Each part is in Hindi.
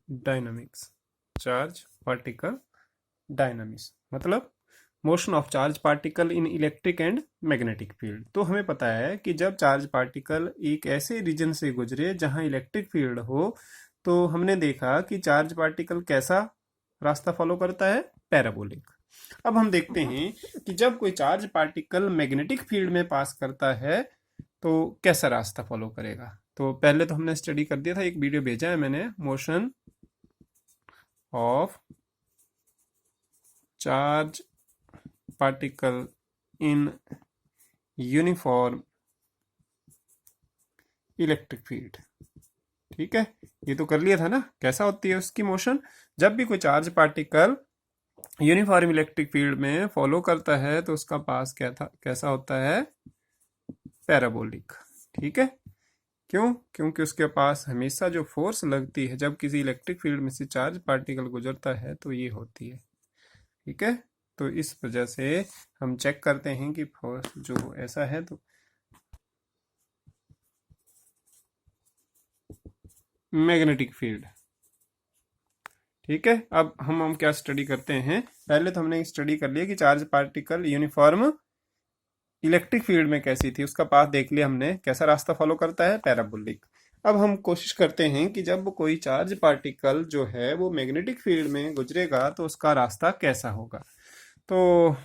डायनामिक्स, चार्ज पार्टिकल डायनामिक्स मतलब motion of charge particle in electric and magnetic field. तो हमें पता है कि जब चार्ज पार्टिकल एक ऐसे रीजन से गुजरे जहां इलेक्ट्रिक फील्ड हो, तो हमने देखा कि चार्ज पार्टिकल कैसा रास्ता फॉलो करता है, पैराबोलिक। अब हम देखते हैं कि जब कोई चार्ज पार्टिकल मैग्नेटिक फील्ड में पास करता है तो कैसा रास्ता फॉलो करेगा। तो पहले तो हमने स्टडी कर दिया था, एक वीडियो भेजा है मैंने, motion of charge particle in uniform electric field. ठीक है, ये तो कर लिया था ना, कैसा होती है उसकी मोशन। जब भी कोई charge particle uniform electric field में फॉलो करता है तो उसका पास क्या था, कैसा होता है, पैराबोलिक। ठीक है, क्यों? क्योंकि उसके पास हमेशा जो फोर्स लगती है जब किसी इलेक्ट्रिक फील्ड में से चार्ज पार्टिकल गुजरता है तो ये होती है। ठीक है, तो इस वजह से हम चेक करते हैं कि फोर्स जो ऐसा है तो मैग्नेटिक फील्ड। ठीक है, अब हम क्या स्टडी करते हैं, पहले तो हमने स्टडी कर लिया कि charge particle uniform electric field में कैसी थी, उसका पाथ देख लिया हमने, कैसा रास्ता फॉलो करता है, पैराबोलिक। अब हम कोशिश करते हैं कि जब कोई चार्ज पार्टिकल जो है वो मैग्नेटिक फील्ड में गुजरेगा तो उसका रास्ता कैसा होगा। तो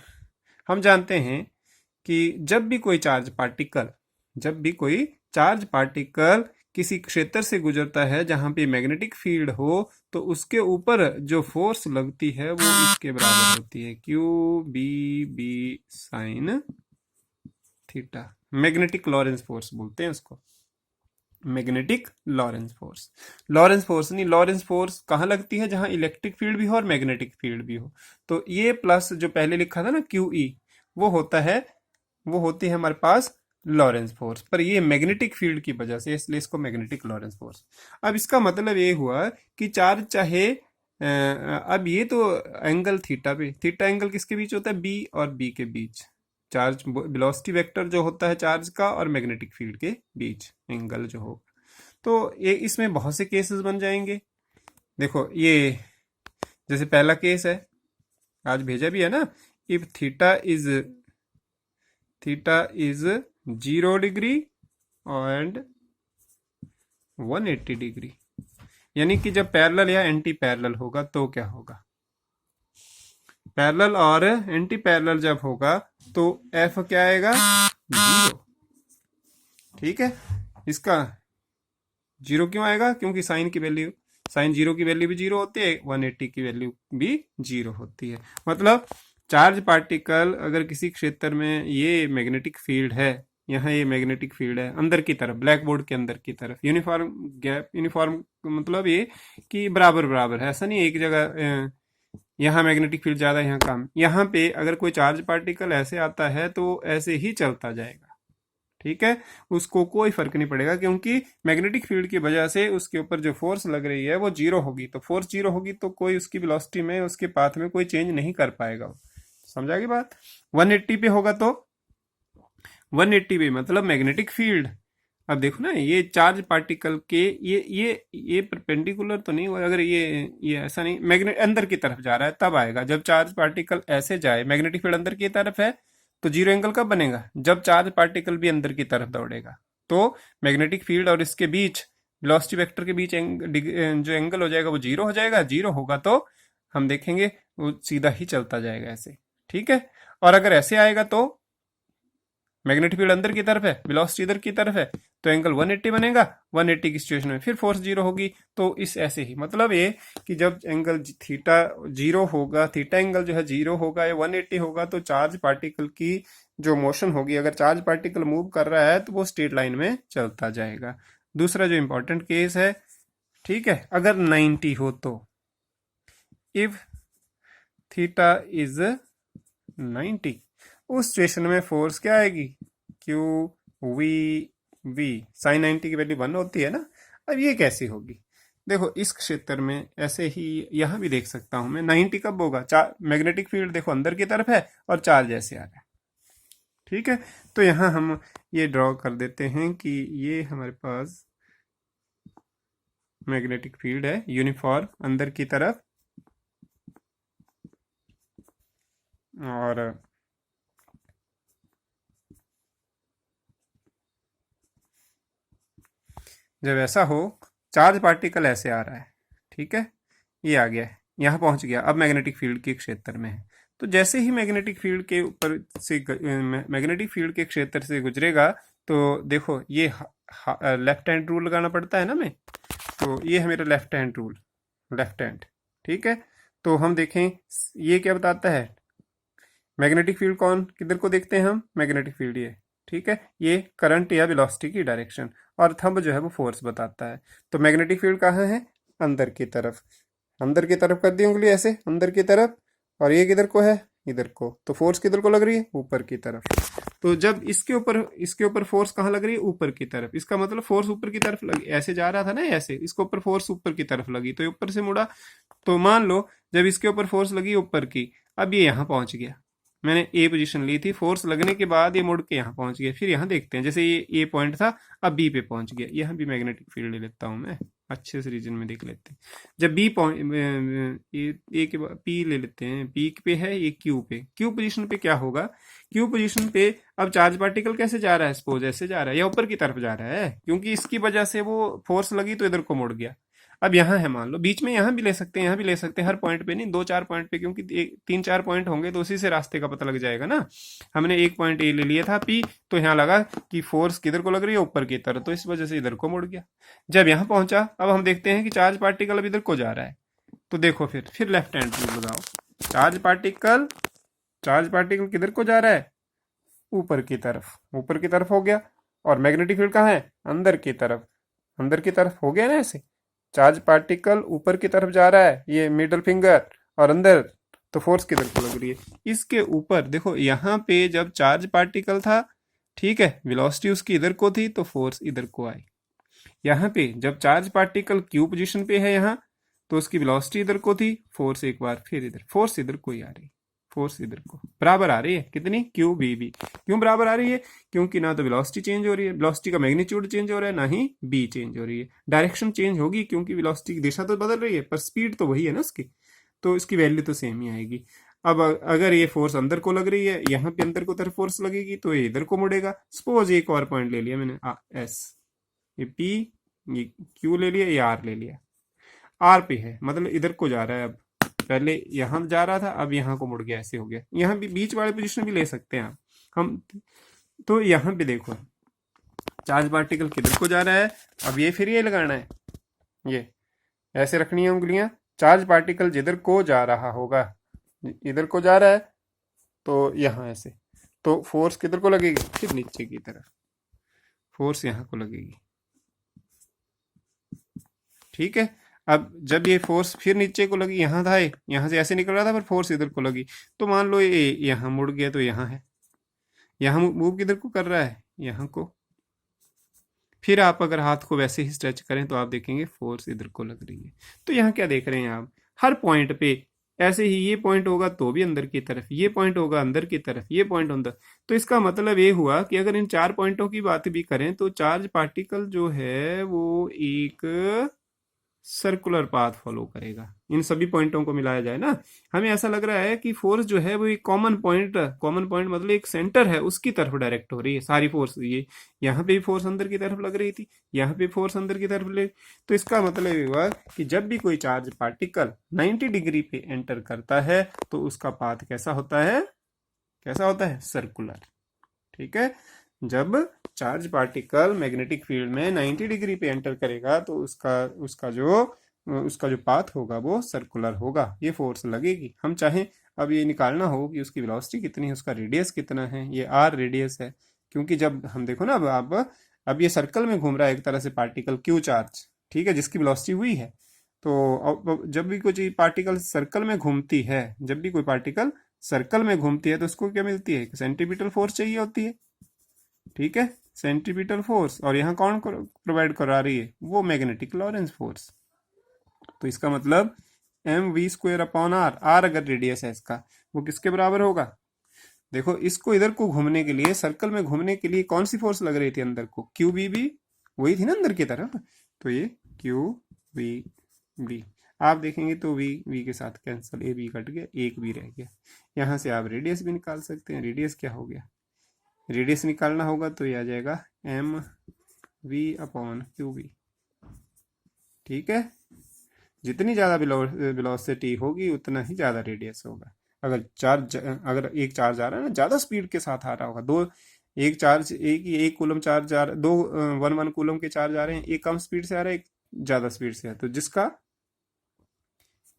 हम जानते हैं कि जब भी कोई चार्ज पार्टिकल किसी क्षेत्र से गुजरता है जहां पे मैग्नेटिक फील्ड हो तो उसके ऊपर जो फोर्स लगती है वो इसके बराबर होती है, QB sine theta. Magnetic Lawrence force बोलते हैं उसको, मैग्नेटिक लॉरेंस फोर्स नहीं, लॉरेंस फोर्स कहाँ लगती है, जहां इलेक्ट्रिक फील्ड भी हो और मैग्नेटिक फील्ड भी हो। तो ये प्लस जो पहले लिखा था ना QE, वो होता है, वो होती है हमारे पास लॉरेंस फोर्स, पर ये मैग्नेटिक फील्ड की वजह से, इसलिए इसको मैग्नेटिक लॉरेंस फोर्स। अब इसका मतलब ये हुआ कि चार्ज चाहे अब ये तो एंगल थीटा पे, थीटा एंगल किसके बीच होता है, B और B के बीच। चार्ज वेलोसिटी वेक्टर जो होता है चार्ज का और मैग्नेटिक फील्ड के बीच एंगल जो होगा, तो ये इसमें बहुत से केसेस बन जाएंगे। देखो ये जैसे पहला केस है, आज भेजा भी है ना, if theta is 0 degree and 180 degree, यानी कि जब पैरेलल या एंटी पैरेलल होगा तो क्या होगा, पैरेलल और एंटी पैरेलल जब होगा तो एफ क्या आएगा, 0। ठीक है, इसका 0 क्यों आएगा, क्योंकि साइन 0 की वैल्यू भी 0 होती है, 180 की वैल्यू भी 0 होती है। मतलब चार्ज पार्टिकल अगर किसी क्षेत्र में, ये मैग्नेटिक फील्ड है, यहाँ ये मैग्नेटिक फील्ड है अंदर की तरफ, ब्लैक बोर्ड के अंदर की तरफ, यूनिफॉर्म गैप, यूनिफॉर्म मतलब ये कि बराबर बराबर है, ऐसा नहीं एक जगह यहाँ मैग्नेटिक फील्ड ज्यादा यहाँ कम। यहाँ पे अगर कोई चार्ज पार्टिकल ऐसे आता है तो ऐसे ही चलता जाएगा। ठीक है, उसको कोई फर्क नहीं पड़ेगा, क्योंकि मैग्नेटिक फील्ड की वजह से उसके ऊपर जो फोर्स लग रही है वो 0 होगी। तो फोर्स 0 होगी तो कोई उसकी वेलोसिटी में, उसके पाथ में कोई चेंज नहीं कर पाएगा। समझा की बात। 180 पे होगा तो 180 पे मतलब मैग्नेटिक फील्ड। अब देखो ना, ये चार्ज पार्टिकल के ये परपेंडिकुलर तो नहीं हुआ, अगर ये ऐसा नहीं, मैग्नेट अंदर की तरफ जा रहा है तब आएगा। जब चार्ज पार्टिकल ऐसे जाए, मैग्नेटिक फील्ड अंदर की तरफ है, तो 0 एंगल कब बनेगा, जब चार्ज पार्टिकल भी अंदर की तरफ दौड़ेगा। तो मैग्नेटिक फील्ड और इसके बीच वेलोसिटी वेक्टर के बीच जो एंगल हो जाएगा वो 0 हो जाएगा। 0 होगा तो हम देखेंगे वो सीधा ही चलता जाएगा ऐसे। ठीक है, और अगर ऐसे आएगा तो मैग्नेटिक फील्ड अंदर की तरफ है, वेलोसिटी इधर की तरफ है, तो एंगल 180 बनेगा। 180 की सिचुएशन में फिर फोर्स 0 होगी। तो इस ऐसे ही मतलब ये कि जब एंगल थीटा 0 होगा, थीटा एंगल जो है 0 होगा या 180 होगा, तो चार्ज पार्टिकल की जो मोशन होगी, अगर चार्ज पार्टिकल मूव कर रहा है तो वो स्ट्रेट लाइन में चलता जाएगा। दूसरा जो इंपॉर्टेंट केस है, ठीक है, अगर 90 हो तो, इफ थीटा इज 90, उस सिचुएशन में फोर्स क्या आएगी, QV। साइन 90 की वैल्यू 1 होती है ना। अब ये कैसी होगी, देखो इस क्षेत्र में ऐसे ही यहां भी देख सकता हूं मैं, 90 कब होगा, मैग्नेटिक फील्ड देखो अंदर की तरफ है और चार्ज ऐसे आ रहा है। ठीक है, तो यहां हम ये ड्रॉ कर देते हैं कि ये हमारे पास मैग्नेटिक फील्ड है यूनिफॉर्म अंदर की तरफ, और जब ऐसा हो, चार्ज पार्टिकल ऐसे आ रहा है, ठीक है, ये आ गया है, यहाँ पहुंच गया, अब मैग्नेटिक फील्ड के क्षेत्र में है। तो जैसे ही मैग्नेटिक फील्ड के ऊपर से मैग्नेटिक फील्ड के क्षेत्र से गुजरेगा, तो देखो ये लेफ्ट हैंड रूल लगाना पड़ता है ना मैं, तो ये है मेरा left hand rule, left hand, ठीक है। तो हम देखें ये क्या बताता है, मैग्नेटिक फील्ड कौन किधर को देखते हैं हम, मैग्नेटिक फील्ड ये, ठीक है, ये करंट या वेलोसिटी की डायरेक्शन, और थंब जो है वो फोर्स बताता है। तो मैग्नेटिक फील्ड कहाँ है, अंदर की तरफ, अंदर की तरफ कर दी उंगली ऐसे अंदर की तरफ, और ये किधर को है, इधर को, तो फोर्स किधर को लग रही है, ऊपर की तरफ। तो जब इसके ऊपर फोर्स कहाँ लग रही है, ऊपर की तरफ, इसका मतलब फोर्स ऊपर की तरफ लगी, ऐसे जा रहा था ना ऐसे, इसके ऊपर फोर्स ऊपर की तरफ लगी तो ये ऊपर से मुड़ा। तो मान लो जब इसके ऊपर फोर्स लगी ऊपर की, अब ये यहाँ पहुंच गया, मैंने ए पोजीशन ली थी, फोर्स लगने के बाद ये मुड़ के यहाँ पहुंच गया, फिर यहाँ देखते हैं, जैसे ये ए पॉइंट था, अब बी पे पहुंच गया, यहाँ भी मैग्नेटिक फील्ड ले लेता हूँ मैं, अच्छे से रीजन में देख लेते हैं। जब बी पॉइंट ए के बाद पी ले लेते हैं, पी पे है ये क्यू पे, क्यू पोजीशन पे क्या होगा, क्यू पोजीशन पे अब चार्ज पार्टिकल कैसे जा रहा है, सपोज ऐसे जा रहा है या ऊपर की तरफ जा रहा है, क्योंकि इसकी वजह से वो फोर्स लगी तो इधर को मुड़ गया। अब यहाँ है, मान लो बीच में, यहाँ भी ले सकते हैं, यहाँ भी ले सकते हैं, हर पॉइंट पे नहीं, दो चार पॉइंट पे, क्योंकि तीन चार पॉइंट होंगे तो उसी से रास्ते का पता लग जाएगा ना। हमने एक पॉइंट ए ले लिया था पी, तो यहाँ लगा कि फोर्स किधर को लग रही है, ऊपर की तरफ, तो इस वजह से इधर को मुड़ गया। जब यहाँ पहुंचा, अब हम देखते हैं कि चार्ज पार्टिकल अब इधर को जा रहा है, तो देखो फिर लेफ्ट हैंड रूल लगाओ, चार्ज पार्टिकल किधर को जा रहा है, ऊपर की तरफ, ऊपर की तरफ हो गया, और मैग्नेटिक फील्ड कहाँ है, अंदर की तरफ, अंदर की तरफ हो गया ना ऐसे, चार्ज पार्टिकल ऊपर की तरफ जा रहा है, ये मिडल फिंगर, और अंदर, तो फोर्स किधर को लग रही है, इसके ऊपर। देखो यहाँ पे जब चार्ज पार्टिकल था, ठीक है, वेलोसिटी उसकी इधर को थी, तो फोर्स इधर को आई। यहाँ पे जब चार्ज पार्टिकल क्यू पोजीशन पे है यहाँ, तो उसकी वेलोसिटी इधर को थी, फोर्स एक बार फिर इधर, फोर्स इधर को ही आ रही, फोर्स इधर को बराबर आ रही है, कितनी, क्यू बी बी। क्यों बराबर आ रही है, क्योंकि ना तो वेलोसिटी चेंज हो रही है, वेलोसिटी का मैग्नीट्यूड चेंज हो रहा है, ना ही बी चेंज हो रही है। डायरेक्शन चेंज होगी क्योंकि वेलोसिटी की दिशा तो बदल रही है, पर स्पीड तो वही है ना उसकी, तो इसकी वैल्यू तो सेम ही आएगी। अब अगर ये फोर्स अंदर को लग रही है, यहाँ पे अंदर को तरफ फोर्स लगेगी, तो ये इधर को मुड़ेगा। सपोज एक और पॉइंट ले लिया मैंने, एस, ये पी, ये क्यू ले लिया, ये आर ले लिया, आर पे है, मतलब इधर को जा रहा है, अब पहले यहाँ जा रहा था, अब यहाँ को मुड़ गया, ऐसे हो गया। यहाँ भी बीच वाले पोजीशन भी ले सकते हैं आप हम, तो यहाँ पे देखो चार्ज पार्टिकल किधर को जा रहा है, अब ये फिर ये लगाना है, ये ऐसे रखनी है उंगलियां, चार्ज पार्टिकल जिधर को जा रहा होगा, इधर को जा रहा है, तो यहाँ ऐसे, तो फोर्स किधर को लगेगी, फिर नीचे की तरफ, फोर्स यहाँ को लगेगी, ठीक है। अब जब ये फोर्स फिर नीचे को लगी, यहाँ था, यहाँ से ऐसे निकल रहा था, पर फोर्स इधर को लगी, तो मान लो ये यहाँ मुड़ गया, तो यहाँ है, यहाँ मूव किधर को कर रहा है, यहाँ को। फिर आप अगर हाथ को वैसे ही स्ट्रेच करें, तो आप देखेंगे फोर्स इधर को लग रही है। तो यहाँ क्या देख रहे हैं आप, हर पॉइंट पे ऐसे ही, ये पॉइंट होगा तो भी अंदर की तरफ, ये पॉइंट होगा अंदर की तरफ, ये पॉइंट अंदर। तो इसका मतलब ये हुआ कि अगर इन चार पॉइंटों की बात भी करें, तो चार्ज पार्टिकल जो है वो एक सर्कुलर पाथ फॉलो करेगा। इन सभी पॉइंटों को मिलाया जाए ना, हमें ऐसा लग रहा है कि फोर्स जो है वो एक कॉमन पॉइंट मतलब एक सेंटर है, उसकी तरफ डायरेक्ट हो रही है सारी फोर्स। ये यहाँ पे भी फोर्स अंदर की तरफ लग रही थी, यहाँ पे फोर्स अंदर की तरफ ले, तो इसका मतलब ये हुआ कि जब भी कोई चार्ज पार्टिकल 90 डिग्री पे एंटर करता है, तो उसका पाथ कैसा होता है, सर्कुलर, ठीक है। जब चार्ज पार्टिकल मैग्नेटिक फील्ड में 90 डिग्री पे एंटर करेगा, तो उसका जो पाथ होगा वो सर्कुलर होगा, ये फोर्स लगेगी। हम चाहें अब ये निकालना हो कि उसकी वेलोसिटी कितनी है, उसका रेडियस कितना है, ये आर रेडियस है, क्योंकि जब हम देखो ना, अब ये सर्कल में घूम रहा है एक तरह से पार्टिकल, क्यू चार्ज, ठीक है, जिसकी वेलोसिटी हुई है। तो अब जब भी कोई पार्टिकल सर्कल में घूमती है, तो उसको क्या मिलती है, सेंट्रीपिटल फोर्स चाहिए होती है, ठीक है, सेंट्रीपिटल फोर्स। और यहाँ कौन प्रोवाइड करा रही है, वो मैग्नेटिक लॉरेंस फोर्स। तो इसका मतलब mv² अपॉन आर अगर रेडियस है इसका, वो किसके बराबर होगा। देखो इसको इधर को घूमने के लिए, सर्कल में घूमने के लिए कौन सी फोर्स लग रही थी अंदर को, क्यू बी बी, वही थी ना अंदर की तरफ, तो ये क्यू वी बी। आप देखेंगे तो वी वी के साथ कैंसिल, ए बी कट गया, एक बी रह गया। यहाँ से आप रेडियस भी निकाल सकते हैं। रेडियस क्या हो गया, रेडियस निकालना होगा तो ये आ जाएगा m v upon q B. ठीक है, जितनी ज़्यादा वेलोसिटी होगी उतना ही ज़्यादा रेडियस होगा। अगर एक चार्ज आ रहा है ना, ज़्यादा स्पीड के साथ आ रहा होगा, दो एक चार्ज, एक कूलम चार्ज आ रहा, दो 1 कूलम के चार्ज आ रहे हैं, एक कम स्पीड से आ रहा है, एक ज़्यादा स्पीड से है, तो जिसका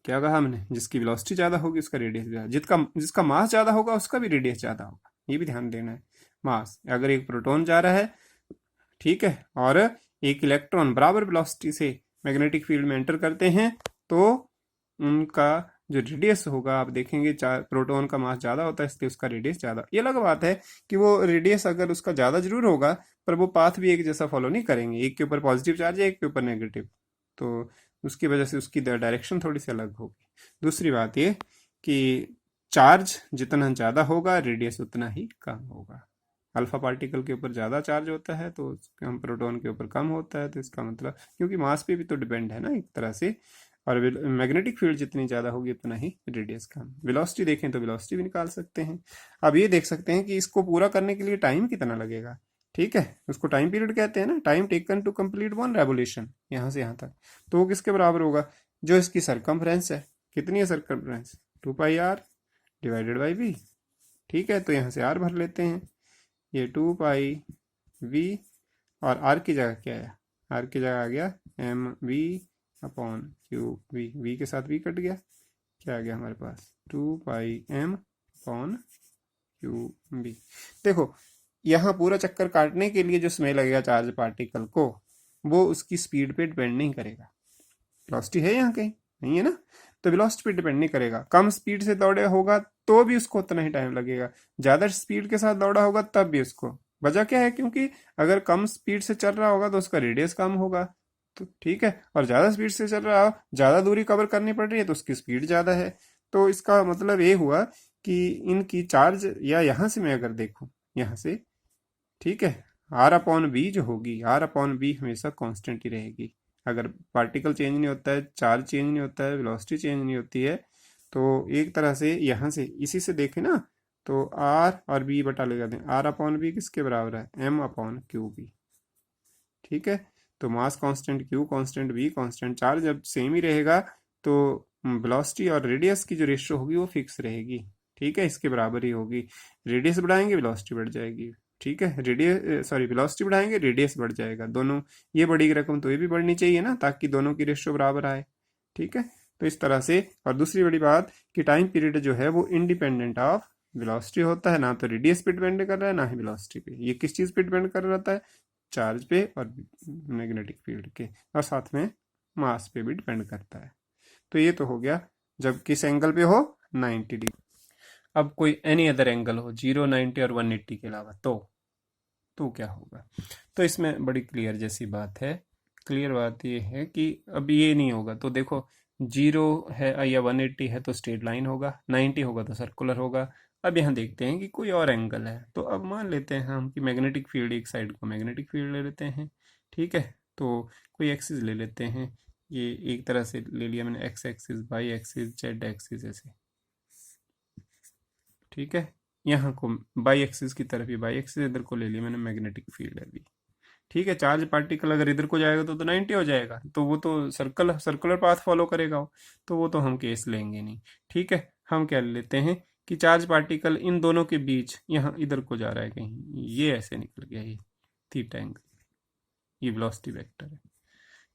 क्या कहा हमने, जिसकी वेलोसिटी ज़्यादा होगी उसका रेडियस ज़्यादा, जिसका मास ज़्यादा होगा उसका भी रेडियस ज़्यादा होगा। ये भी ध्यान देना है। मास, अगर एक प्रोटॉन जा रहा है, ठीक है, और एक इलेक्ट्रॉन बराबर वेलोसिटी से मैग्नेटिक फील्ड में एंटर करते हैं, तो उनका जो रेडियस होगा, आप देखेंगे प्रोटॉन का मास ज़्यादा होता है इसलिए उसका रेडियस ज़्यादा। ये अलग बात है कि वो रेडियस अगर उसका ज़्यादा जरूर होगा, पर वो पाथ भी एक जैसा फॉलो नहीं करेंगे। एक के ऊपर पॉजिटिव चार्ज है, एक के ऊपर नेगेटिव, तो उसकी वजह से उसकी डायरेक्शन थोड़ी सी अलग होगी। दूसरी बात ये कि चार्ज जितना ज़्यादा होगा रेडियस उतना ही कम होगा। अल्फा पार्टिकल के ऊपर ज़्यादा चार्ज होता है तो हम प्रोटॉन के ऊपर कम होता है, तो इसका मतलब, क्योंकि मास पे भी तो डिपेंड है ना एक तरह से, और मैग्नेटिक फील्ड जितनी ज़्यादा होगी उतना ही रेडियस कम। वेलोसिटी देखें तो वेलोसिटी भी निकाल सकते हैं। अब ये देख सकते हैं कि इसको पूरा करने के लिए टाइम कितना लगेगा। ठीक है, उसको टाइम पीरियड कहते हैं ना, time taken to complete 1 revolution, यहाँ से यहाँ तक। तो वो किसके बराबर होगा, जो इसकी सरकमफ्रेंस है। कितनी है circumference, 2πr divided by v। ठीक है, तो यहाँ से r भर लेते हैं, ये 2πv, और r की जगह क्या है, r की जगह आ गया mv upon q v, v के साथ v कट गया, क्या आ गया हमारे पास 2πm अपॉन क्यू बी। देखो, यहाँ पूरा चक्कर काटने के लिए जो समय लगेगा चार्ज पार्टिकल को, वो उसकी स्पीड पे डिपेंड नहीं करेगा। वेलोसिटी है यहाँ कहीं नहीं है ना, तो वेलोसिटी पे डिपेंड नहीं करेगा। कम स्पीड से दौड़े होगा तो भी उसको उतना ही टाइम लगेगा, ज़्यादा स्पीड के साथ दौड़ा होगा तब भी उसको। वजह क्या है, क्योंकि अगर कम स्पीड से चल रहा होगा तो उसका रेडियस कम होगा, तो ठीक है, और ज़्यादा स्पीड से चल रहा हो, ज़्यादा दूरी कवर करनी पड़ रही है तो उसकी स्पीड ज़्यादा है। तो इसका मतलब ये हुआ कि इनकी चार्ज, या यहाँ से मैं अगर देखूँ यहाँ से, ठीक है, आर अपॉन बी जो होगी, आर अपॉन बी हमेशा कांस्टेंट ही रहेगी। अगर पार्टिकल चेंज नहीं होता है, चार्ज चेंज नहीं होता है, वेलोसिटी चेंज नहीं होती है, तो एक तरह से यहाँ से इसी से देखें ना, तो आर और बी बटा ले जाते हैं। आर अपॉन बी किसके बराबर है, एम अपॉन क्यू बी। ठीक है, तो mass constant, Q constant, be constant, charge जब सेम ही रहेगा तो वेलोसिटी और रेडियस की जो रेशियो होगी वो फिक्स रहेगी। ठीक है, इसके बराबर ही होगी। रेडियस बढ़ाएंगे वेलोसिटी बढ़ जाएगी। ठीक है, वेलोसिटी बढ़ाएंगे रेडियस बढ़ जाएगा। दोनों, ये बढ़ी रकम तो ये भी बढ़नी चाहिए ना, ताकि दोनों की रेशियो बराबर आए। ठीक है, तो इस तरह से। और दूसरी बड़ी बात कि टाइम पीरियड जो है वो इंडिपेंडेंट ऑफ वेलोसिटी होता है, ना तो रेडियस पे डिपेंड कर रहा है ना ही वेलोसिटी पे। ये किस चीज़ पे डिपेंड कर रहा है, चार्ज पे और मैग्नेटिक फील्ड के, और साथ में मास पे भी डिपेंड करता है। तो ये तो हो गया जब किस एंगल पे हो, 90 डिग्री। अब कोई एनी अदर एंगल हो 0, 90 और 180 के अलावा, तो क्या होगा। तो इसमें बड़ी क्लियर जैसी बात है। क्लियर बात ये है कि अब ये नहीं होगा, तो देखो 0 है या 180 है तो स्ट्रेट लाइन होगा, 90 होगा तो सर्कुलर होगा। अब यहाँ देखते हैं कि कोई और एंगल है, तो अब मान लेते हैं हम कि मैग्नेटिक फील्ड, एक साइड को मैग्नेटिक फील्ड ले लेते हैं। ठीक है, तो कोई एक्सिस ले लेते हैं, ये एक तरह से ले लिया मैंने, x axis, y axis, z axis ऐसे। ठीक है, यहाँ को बाई एक्सिस की तरफ, ये बाई एक्सिस इधर को ले लिया मैंने, मैग्नेटिक फील्ड है अभी। ठीक है, चार्ज पार्टिकल अगर इधर को जाएगा तो 90 हो जाएगा, तो वो तो सर्कुलर पाथ फॉलो करेगा वो, तो वो तो हम केस लेंगे नहीं। ठीक है, हम क्या लेते हैं कि चार्ज पार्टिकल इन दोनों के बीच यहाँ इधर को जा रहा है कहीं, ये ऐसे निकल गया, ये थीटा एंगल, ये वेलोसिटी वेक्टर है,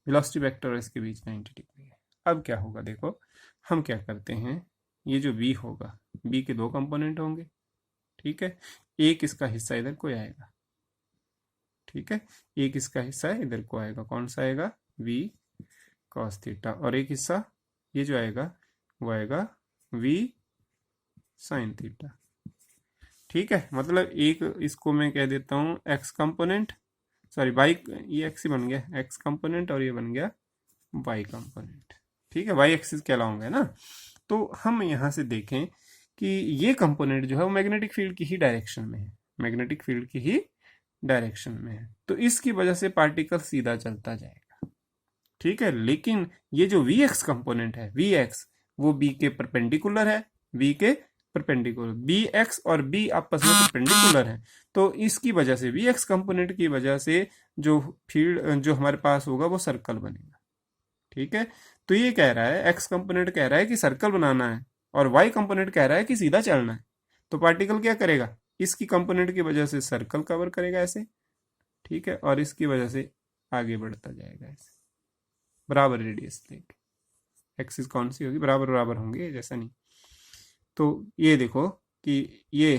वेलोसिटी वेक्टर और इसके बीच 90 डिग्री है। अब क्या होगा, देखो हम क्या करते हैं, ये जो v होगा, v के 2 कंपोनेंट होंगे। ठीक है, एक इसका हिस्सा इधर को आएगा। ठीक है, एक इसका हिस्सा इधर को आएगा, कौन सा आएगा, v cos थीटा, और एक हिस्सा ये जो आएगा वो आएगा v sin थीटा। ठीक है, मतलब एक इसको मैं कह देता हूँ x कंपोनेंट, सॉरी y, ये x ही बन गया x कंपोनेंट, और ये बन गया y कंपोनेंट। ठीक है, y एक्सिस कहलाऊंगा ना। तो हम यहाँ से देखें कि ये कंपोनेंट जो है वो मैग्नेटिक फील्ड की ही डायरेक्शन में है, मैग्नेटिक फील्ड की ही डायरेक्शन में है, तो इसकी वजह से पार्टिकल सीधा चलता जाएगा। ठीक है। लेकिन ये जो वी एक्स कंपोनेंट है, वी एक्स, वो बी के परपेंडिकुलर है, बी के परपेंडिकुलर, बी एक्स और बी आपस में परपेंडिकुलर है। तो इसकी वजह से वी एक्स कंपोनेंट की वजह से जो फील्ड जो हमारे पास होगा वो सर्कल बनेगा। ठीक है। तो ये कह रहा है, एक्स कंपोनेंट कह रहा है कि सर्कल बनाना है और वाई कंपोनेंट कह रहा है कि सीधा चलना है। तो पार्टिकल क्या करेगा, इसकी कंपोनेंट की वजह से सर्कल कवर करेगा ऐसे, ठीक है, और इसकी वजह से आगे बढ़ता जाएगा ऐसे, बराबर रेडियस लेके। एक्सिस कौन सी होगी, बराबर बराबर होंगे, जैसा नहीं। तो ये देखो कि ये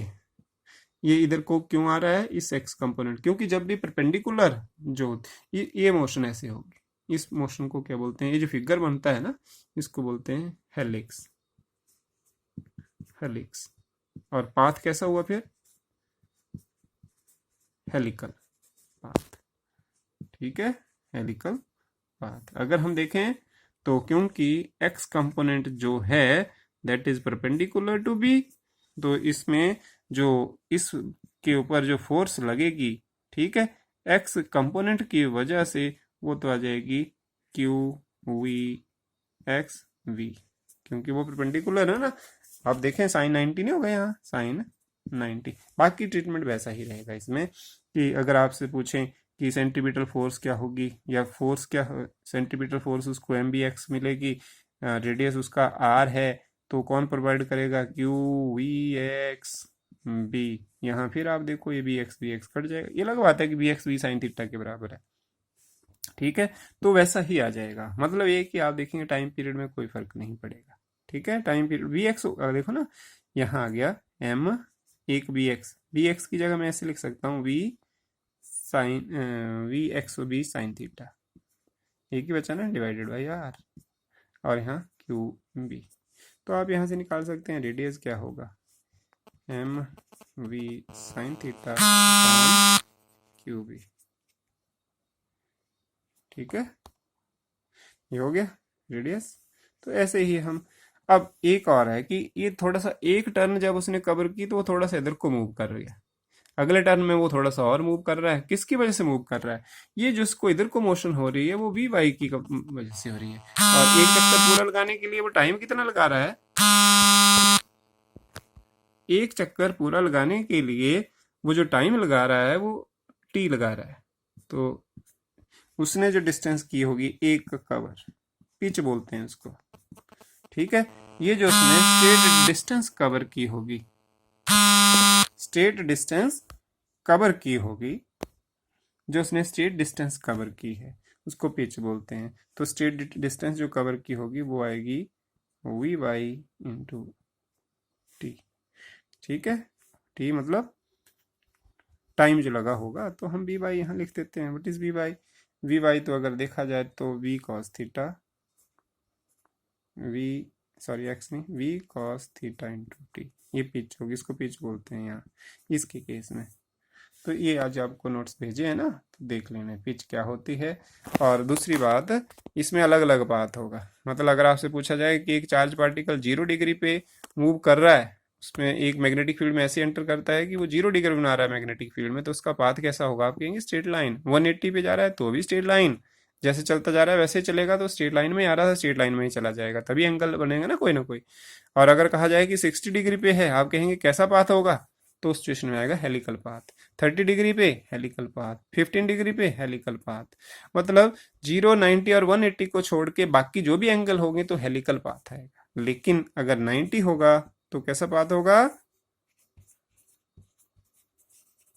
इधर को क्यों आ रहा है, इस एक्स कंपोनेंट, क्योंकि जब भी परपेंडिकुलर जो ये मोशन ऐसे होगी, इस मोशन को क्या बोलते हैं, ये जो फिगर बनता है ना, इसको बोलते हैं हेलिक्स। हेलिक्स। और पाथ कैसा हुआ फिर, हेलिकल पाथ। ठीक है, हेलिकल पाथ। अगर हम देखें तो क्योंकि एक्स कंपोनेंट जो है that is perpendicular to B, तो इसमें जो इस के ऊपर जो फोर्स लगेगी, ठीक है, एक्स कंपोनेंट की वजह से, वो तो आ जाएगी क्यू वी एक्स वी, क्योंकि वो परपेंडिकुलर है ना। आप देखें साइन 90 नहीं होगा यहाँ, साइन 90। बाकी ट्रीटमेंट वैसा ही रहेगा इसमें, कि अगर आपसे पूछें कि सेंटीमीटर फोर्स क्या होगी, या फोर्स क्या, सेंटीमीटर फोर्स उसको एम बी एक्स मिलेगी, रेडियस उसका आर है, तो कौन प्रोवाइड करेगा, क्यू वी एक्स बी। यहाँ फिर आप देखो ये बी एक्स कट जाएगा, ये लगा बात है कि B x B sine theta के बराबर है। ठीक है, तो वैसा ही आ जाएगा, मतलब ये कि आप देखेंगे टाइम पीरियड में कोई फर्क नहीं पड़ेगा। ठीक है, टाइम पीरियड वी एक्स देखो ना, यहाँ आ गया एम एक बी एक्स की जगह मैं ऐसे लिख सकता हूँ v sine v x B sine theta, एक ही बचा ना, डिवाइडेड बाई आर, और यहाँ क्यू बी। तो आप यहाँ से निकाल सकते हैं रेडियस क्या होगा, m v sine theta q B. ठीक है, ये हो गया रेडियस। तो ऐसे ही हम, अब एक और है कि ये थोड़ा सा, एक टर्न जब उसने कवर की तो वो थोड़ा सा इधर को मूव कर रही है, अगले टर्न में वो थोड़ा सा और मूव कर रहा है। किसकी वजह से मूव कर रहा है, ये जो इसको इधर को मोशन हो रही है वो वी वाई की वजह से हो रही है। और एक चक्कर पूरा लगाने के लिए वो टाइम कितना लगा रहा है, एक चक्कर पूरा लगाने के लिए वो जो टाइम लगा रहा है वो टी लगा रहा है। तो उसने जो डिस्टेंस की होगी एक कवर, पिच बोलते हैं उसको। ठीक है, ये जो उसने स्ट्रेट डिस्टेंस कवर की होगी, स्ट्रेट डिस्टेंस कवर की होगी, जो उसने स्ट्रेट डिस्टेंस कवर की है उसको पिच बोलते हैं। तो स्ट्रेट डिस्टेंस जो कवर की होगी वो आएगी वी वाई इंटू टी। ठीक है, टी मतलब टाइम जो लगा होगा, तो हम वी वाई यहाँ लिख देते हैं। What is V Y, V Y तो अगर देखा जाए तो V cos theta, V sorry X नहीं, V cos theta into T, ये पिच होगी, इसको पिच बोलते हैं यहाँ इसके केस में। तो ये आज आपको नोट्स भेजे हैं ना, तो देख लेना पिच क्या होती है। और दूसरी बात, इसमें अलग अलग बात होगा, मतलब अगर आपसे पूछा जाए कि एक चार्ज पार्टिकल 0 डिग्री पे मूव कर रहा है, उसमें एक मैग्नेटिक फील्ड में ऐसे एंटर करता है कि वो 0 डिग्री बना रहा है मैग्नेटिक फील्ड में, तो उसका पाथ कैसा होगा, आप कहेंगे स्ट्रेट लाइन। 180 पे जा रहा है तो भी स्ट्रेट लाइन, जैसे चलता जा रहा है वैसे ही चलेगा, तो स्ट्रेट लाइन में आ रहा था, स्ट्रेट लाइन में ही चला जाएगा, तभी एंगल बनेगा ना कोई ना कोई। और अगर कहा जाए कि 60 डिग्री पे है, आप कहेंगे कैसा पाथ होगा, तो उस सिचुएशन में आएगा हेलिकल पाथ। 30 डिग्री पे हेलिकल पाथ, 15 डिग्री पे हेलिकल पाथ। मतलब 0, 90 और 180 को छोड़ के बाकी जो भी एंगल होंगे तो हेलिकल पाथ आएगा। लेकिन अगर 90 होगा तो कैसा पाथ होगा,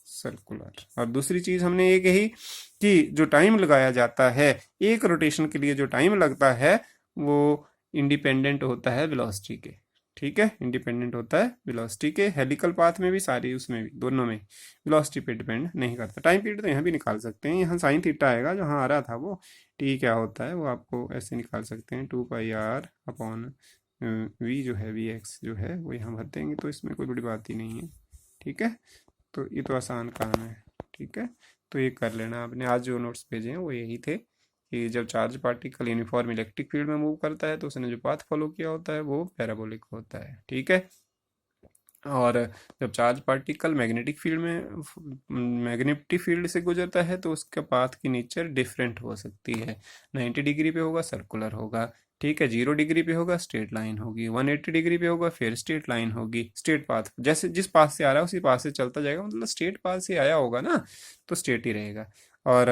सर्कुलर। और दूसरी चीज हमने ये कही कि जो टाइम लगाया जाता है एक रोटेशन के लिए, जो टाइम लगता है वो इंडिपेंडेंट होता है वेलोसिटी के। ठीक है, इंडिपेंडेंट होता है वेलोसिटी के। हेलिकल पाथ में भी सारी, उसमें भी, दोनों में वेलोसिटी पे डिपेंड नहीं करता। टाइम पीरियड तो यहाँ भी निकाल सकते हैं, यहाँ साइन थीटा आएगा जो हाँ आ रहा था, वो टी क्या होता है वो आपको ऐसे निकाल सकते हैं, 2πr अपॉन वी जो है, वी एक्स जो है वो यहाँ भर देंगे, तो इसमें कोई बड़ी बात ही नहीं है। ठीक है, तो ये तो आसान काम है। ठीक है, तो ये कर लेना आपने। आज जो नोट्स भेजे हैं वो यही थे कि जब charge particle uniform electric field में मूव करता है तो उसने जो पाथ फॉलो किया होता है वो पैराबोलिक होता है। ठीक है, और जब चार्ज पार्टिकल मैग्नेटिक फील्ड से गुजरता है तो उसके पाथ की नेचर डिफरेंट हो सकती है। 90 डिग्री पे होगा सर्कुलर होगा, ठीक है। 0 डिग्री पे होगा स्ट्रेट लाइन होगी, 180 डिग्री पे होगा फिर स्ट्रेट लाइन होगी, स्ट्रेट पाथ, जैसे जिस पाथ से आ रहा है उसी पाथ से चलता जाएगा, मतलब स्ट्रेट पाथ से आया होगा ना तो स्ट्रेट ही रहेगा। और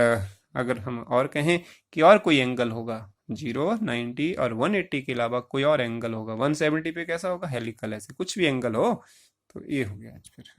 अगर हम और कहें कि और कोई एंगल होगा, 0, 90 और 180 के अलावा कोई और एंगल होगा, 170 पे कैसा होगा, हेलिकल, ऐसे कुछ भी एंगल हो, तो ये हो गया आज फिर।